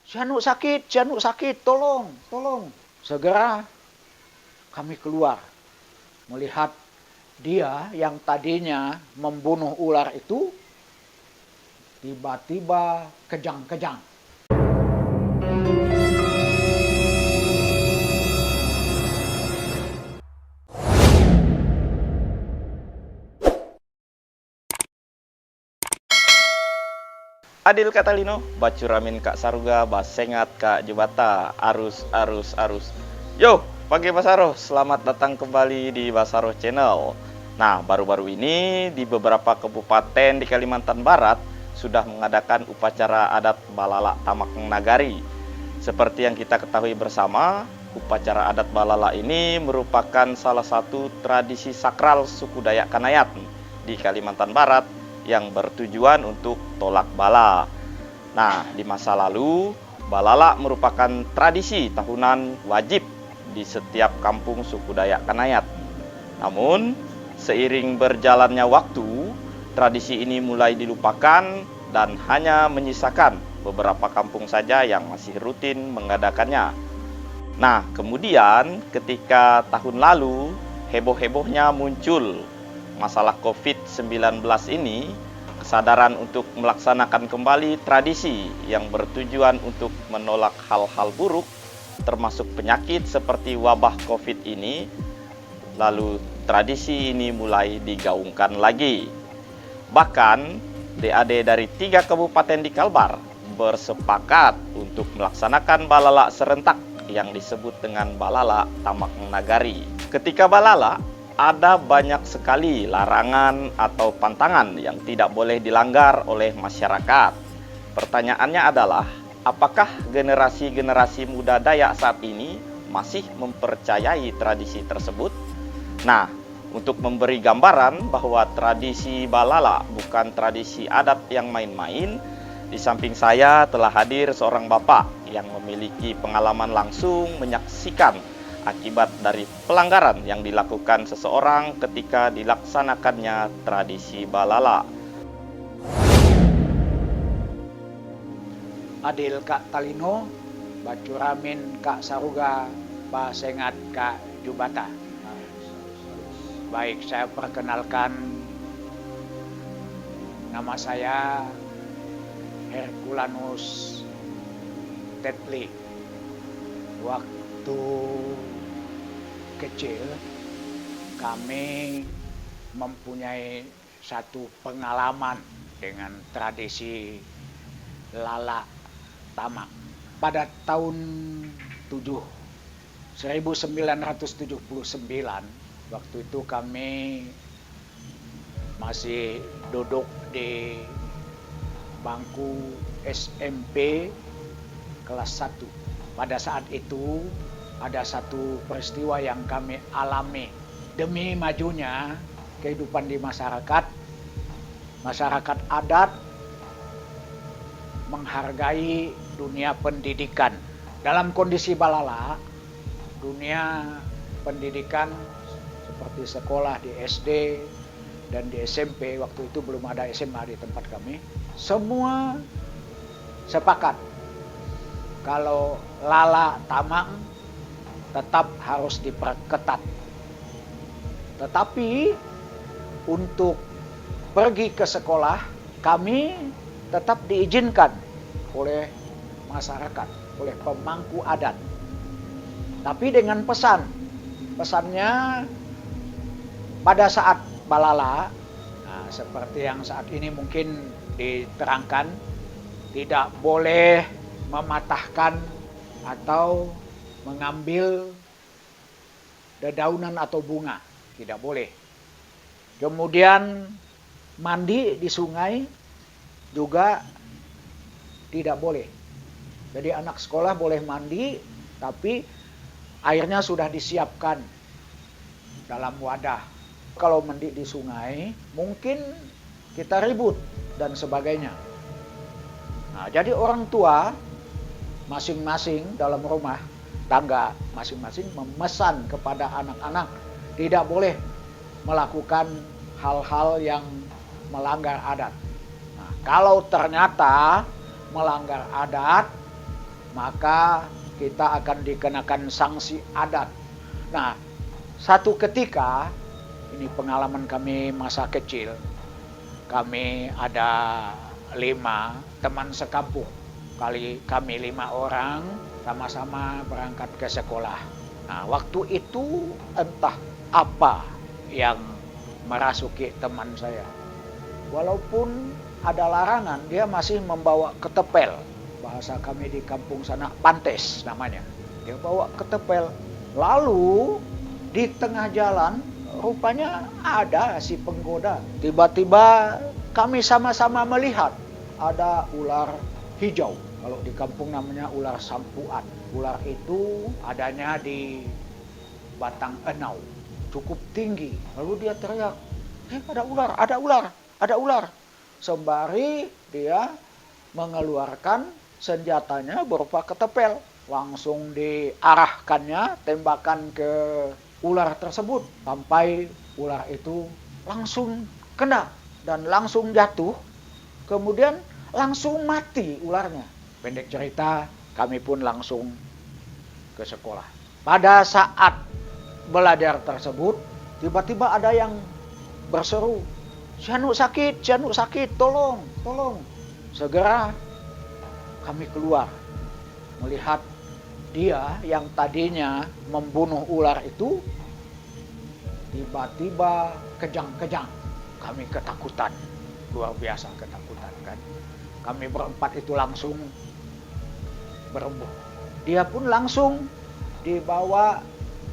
Si Anu sakit, tolong, tolong. Segera kami keluar melihat dia yang tadinya membunuh ular itu tiba-tiba kejang-kejang. Adil Katalino, Bacuramin Kak Saruga, Basengat Kak Jubata, arus. Yo, pagi Basaro, selamat datang kembali di Basaro Channel. Nah, baru-baru ini di beberapa kabupaten di Kalimantan Barat sudah mengadakan upacara adat Balala Tamak Nagari. Seperti yang kita ketahui bersama, upacara adat Balala ini merupakan salah satu tradisi sakral suku Dayak Kanayat di Kalimantan Barat yang bertujuan untuk tolak bala. Nah, di masa lalu, balala merupakan tradisi tahunan wajib di setiap kampung suku Dayak Kanayat. Namun, seiring berjalannya waktu, tradisi ini mulai dilupakan dan hanya menyisakan beberapa kampung saja yang masih rutin mengadakannya. Nah, kemudian ketika tahun lalu, heboh-hebohnya muncul masalah COVID-19 ini, kesadaran untuk melaksanakan kembali tradisi yang bertujuan untuk menolak hal-hal buruk, termasuk penyakit seperti wabah COVID ini, lalu tradisi ini mulai digaungkan lagi. Bahkan, DAD dari 3 kabupaten di Kalbar bersepakat untuk melaksanakan balala serentak yang disebut dengan Balala Tamak Nagari. Ketika balala, ada banyak sekali larangan atau pantangan yang tidak boleh dilanggar oleh masyarakat. Pertanyaannya adalah, apakah generasi-generasi muda Dayak saat ini masih mempercayai tradisi tersebut? Nah, untuk memberi gambaran bahwa tradisi balala bukan tradisi adat yang main-main, di samping saya telah hadir seorang bapak yang memiliki pengalaman langsung menyaksikan akibat dari pelanggaran yang dilakukan seseorang ketika dilaksanakannya tradisi balala. Adil Kak Talino, Bacuramin Kak Saruga, Basengat Kak Jubata. Baik, saya perkenalkan, nama saya Herculanus Tetli. Waktu kecil kami mempunyai satu pengalaman dengan tradisi Lala Tamak. Pada tahun 1979, waktu itu kami masih duduk di bangku SMP kelas 1. Pada saat itu ada satu peristiwa yang kami alami. Demi majunya kehidupan di masyarakat adat menghargai dunia pendidikan. Dalam kondisi balala, dunia pendidikan seperti sekolah di SD dan di SMP, waktu itu belum ada SMA di tempat kami, semua sepakat kalau Lala Tamak tetap harus diperketat. Tetapi untuk pergi ke sekolah, kami tetap diizinkan oleh masyarakat, oleh pemangku adat. Tapi dengan pesannya pada saat balala, nah, seperti yang saat ini mungkin diterangkan, tidak boleh mematahkan atau mengambil dedaunan atau bunga, tidak boleh. Kemudian mandi di sungai juga tidak boleh. Jadi anak sekolah boleh mandi, tapi airnya sudah disiapkan dalam wadah. Kalau mandi di sungai, mungkin kita ribut dan sebagainya. Nah, jadi orang tua masing-masing dalam rumah tangga masing-masing memesan kepada anak-anak tidak boleh melakukan hal-hal yang melanggar adat. Nah, kalau ternyata melanggar adat, maka kita akan dikenakan sanksi adat. Nah, satu ketika, ini pengalaman kami masa kecil, kami ada 5 teman sekampung. Kami 5 orang sama-sama berangkat ke sekolah. Nah, waktu itu entah apa yang merasuki teman saya. Walaupun ada larangan, dia masih membawa ketepel. Bahasa kami di kampung sana pantes namanya. Dia bawa ketepel. Lalu di tengah jalan rupanya ada si penggoda. Tiba-tiba kami sama-sama melihat ada ular hijau. Kalau di kampung namanya ular sampuan. Ular itu adanya di batang enau, cukup tinggi. Lalu dia teriak, ada ular, ada ular, ada ular. Sembari dia mengeluarkan senjatanya berupa ketepel. Langsung diarahkannya tembakan ke ular tersebut. Sampai ular itu langsung kena dan langsung jatuh. Kemudian langsung mati ularnya. Pendek cerita, kami pun langsung ke sekolah. Pada saat belajar tersebut, tiba-tiba ada yang berseru, si Anu sakit, tolong, tolong. Segera kami keluar, melihat dia yang tadinya membunuh ular itu, tiba-tiba kejang-kejang. Kami ketakutan, luar biasa ketakutan kan. Kami berempat itu langsung berembuk. Dia pun langsung dibawa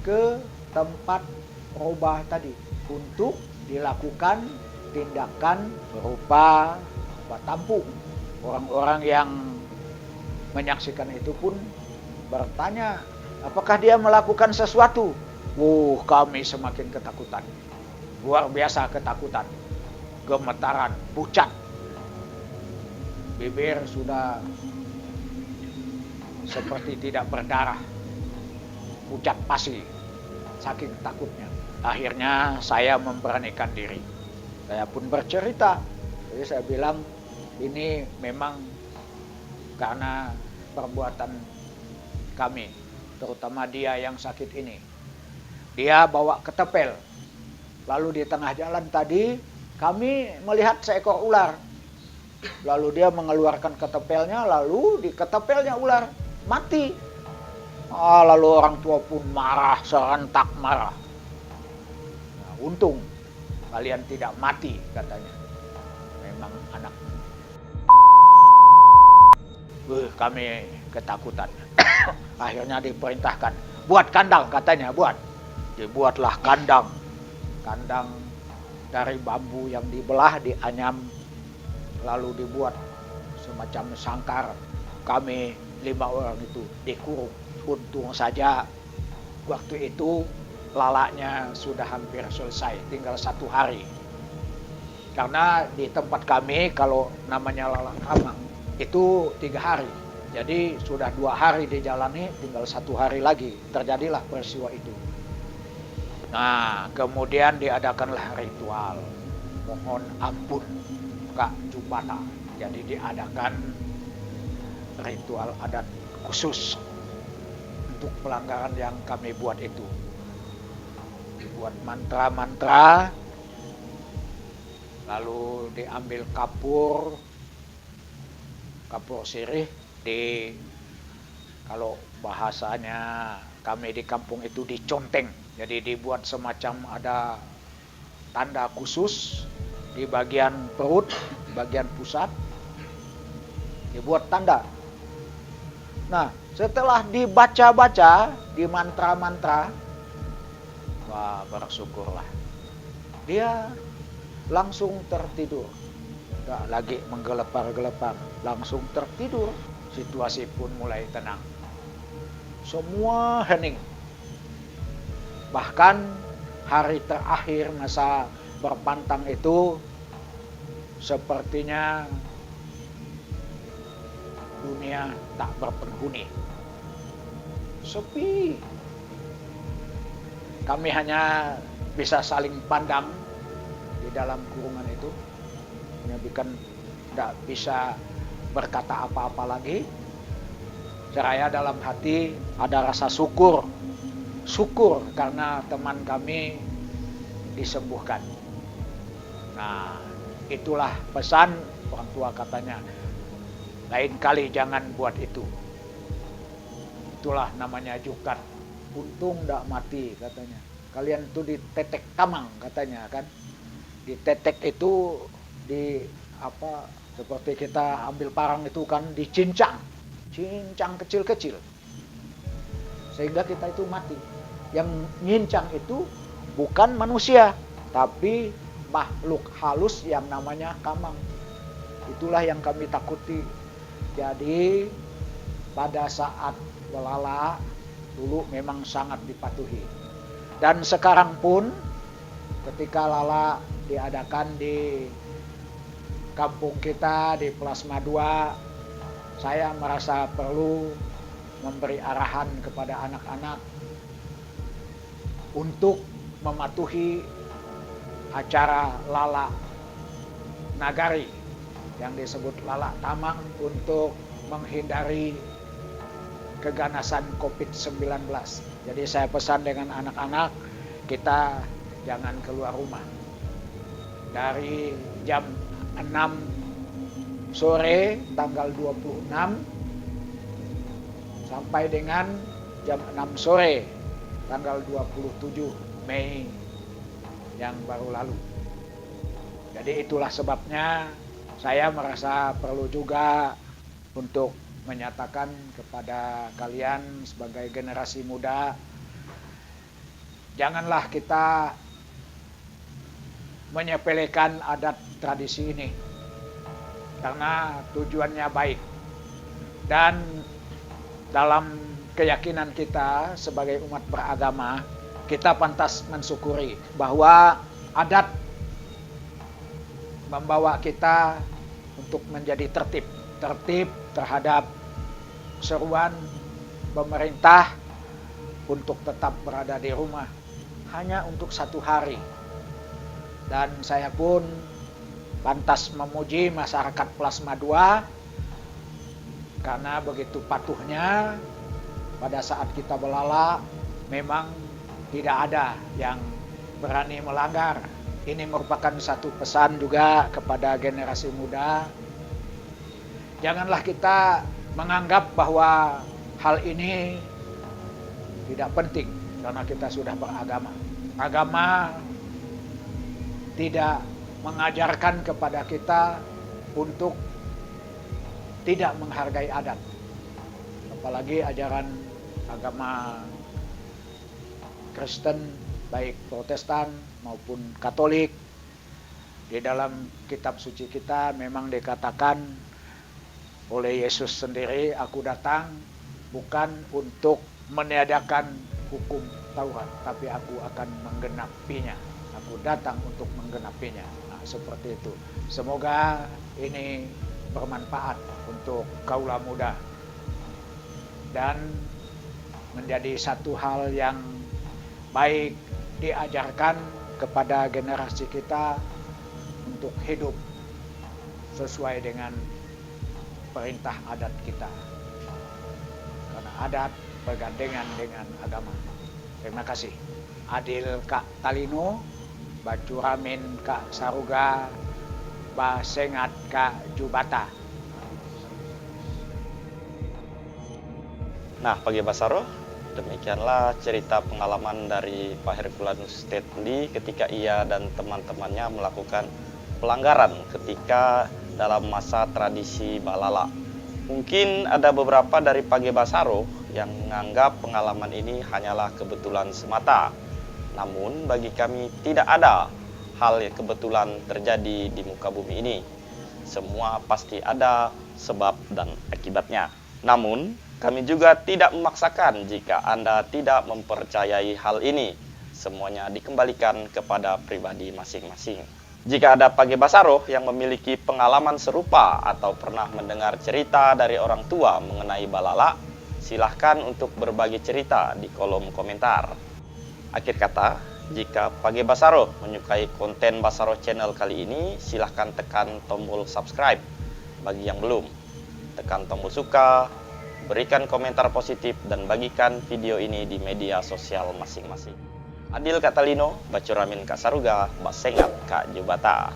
ke tempat robah tadi untuk dilakukan tindakan berupa tampung. Orang-orang yang menyaksikan itu pun bertanya, apakah dia melakukan sesuatu? Kami semakin ketakutan. Luar biasa ketakutan. Gemetaran, pucat. Bibir sudah seperti tidak berdarah. Pucat pasi. Saking takutnya. Akhirnya saya memberanikan diri. Saya pun bercerita. Jadi saya bilang, ini memang karena perbuatan kami, terutama dia yang sakit ini. Dia bawa ketepel. Lalu di tengah jalan tadi, kami melihat seekor ular. Lalu dia mengeluarkan ketepelnya, lalu di ketepelnya ular mati. Lalu orang tua pun marah, serentak marah. Nah, untung kalian tidak mati, katanya. Memang anak. Kami ketakutan. Akhirnya diperintahkan, buat kandang, katanya, buat. Dibuatlah kandang. Kandang dari bambu yang dibelah, dianyam, lalu dibuat semacam sangkar. Kami 5 orang itu dikurung. Untung saja waktu itu lalaknya sudah hampir selesai, tinggal 1 hari. Karena di tempat kami kalau namanya lalak ramang itu 3 hari. Jadi sudah 2 hari dijalani, tinggal 1 hari lagi terjadilah peristiwa itu. Nah, kemudian diadakanlah ritual mohon ampun Kak Jubata. Jadi diadakan ritual adat khusus untuk pelanggaran yang kami buat itu. Dibuat mantra-mantra, lalu diambil kapur sirih, kalau bahasanya kami di kampung itu diconteng. Jadi dibuat semacam ada tanda khusus di bagian perut, bagian pusat, dibuat tanda. Nah, setelah dibaca-baca, di mantra-mantra, wah, bersyukurlah. Dia langsung tertidur. Tidak lagi menggelepar-gelepar, langsung tertidur. Situasi pun mulai tenang. Semua hening. Bahkan hari terakhir masa berpantang itu sepertinya dunia tak berpenghuni. Sepi. Kami hanya bisa saling pandang di dalam kurungan itu. Hanya bukan tidak bisa berkata apa-apa lagi. Seraya dalam hati ada rasa syukur. Syukur karena teman kami disembuhkan. Nah, itulah pesan orang tua katanya. Lain kali jangan buat itu. Itulah namanya jukat. Untung ndak mati katanya. Kalian tuh ditetek tamang katanya kan. Ditetek itu di apa seperti kita ambil parang itu kan dicincang. Cincang kecil-kecil. Sehingga kita itu mati. Yang nyincang itu bukan manusia, tapi makhluk halus yang namanya kamang. Itulah yang kami takuti. Jadi pada saat Balala dulu memang sangat dipatuhi. Dan sekarang pun ketika Lala diadakan di kampung kita di Plasma 2, saya merasa perlu memberi arahan kepada anak-anak untuk mematuhi acara Lala Nagari yang disebut Lala Tamang untuk menghindari keganasan COVID-19. Jadi saya pesan dengan anak-anak, kita jangan keluar rumah. Dari jam 6 sore tanggal 26 sampai dengan jam 6 sore tanggal 27 Mei yang baru lalu. Jadi itulah sebabnya saya merasa perlu juga untuk menyatakan kepada kalian sebagai generasi muda, janganlah kita menyepelekan adat tradisi ini, karena tujuannya baik. Dan dalam keyakinan kita sebagai umat beragama, kita pantas mensyukuri bahwa adat membawa kita untuk menjadi tertib terhadap seruan pemerintah untuk tetap berada di rumah hanya untuk 1 hari. Dan saya pun pantas memuji masyarakat Plasma 2 karena begitu patuhnya. Pada saat kita Balala memang tidak ada yang berani melanggar. Ini merupakan satu pesan juga kepada generasi muda. Janganlah kita menganggap bahwa hal ini tidak penting karena kita sudah beragama. Agama tidak mengajarkan kepada kita untuk tidak menghargai adat. Apalagi ajaran agama Kristen, baik Protestan maupun Katolik. Di dalam kitab suci kita memang dikatakan oleh Yesus sendiri, aku datang bukan untuk meniadakan hukum Taurat, tapi aku akan menggenapinya. Aku datang untuk menggenapinya. Nah, seperti itu. Semoga ini bermanfaat untuk kaula muda dan menjadi satu hal yang baik diajarkan kepada generasi kita untuk hidup sesuai dengan perintah adat kita. Karena adat bergandengan dengan agama. Terima kasih. Adil Kak Talino, Bacuramin Kak Saruga, Basengat Kak Jubata. Nah, Pak Basaro, demikianlah cerita pengalaman dari Pak Herculanus Stanley ketika ia dan teman-temannya melakukan pelanggaran ketika dalam masa tradisi Balala. Mungkin ada beberapa dari Pak Basaro yang menganggap pengalaman ini hanyalah kebetulan semata. Namun bagi kami tidak ada hal yang kebetulan terjadi di muka bumi ini. Semua pasti ada sebab dan akibatnya. Namun kami juga tidak memaksakan jika Anda tidak mempercayai hal ini. Semuanya dikembalikan kepada pribadi masing-masing. Jika ada Pak Basaro yang memiliki pengalaman serupa atau pernah mendengar cerita dari orang tua mengenai Balala, silahkan untuk berbagi cerita di kolom komentar. Akhir kata, jika Pak Basaro menyukai konten Basaro Channel kali ini, silahkan tekan tombol subscribe. Bagi yang belum, tekan tombol suka, berikan komentar positif, dan bagikan video ini di media sosial masing-masing. Adil Kak Talino, Bacuramin Kak Saruga, Basengat Kak Jubata.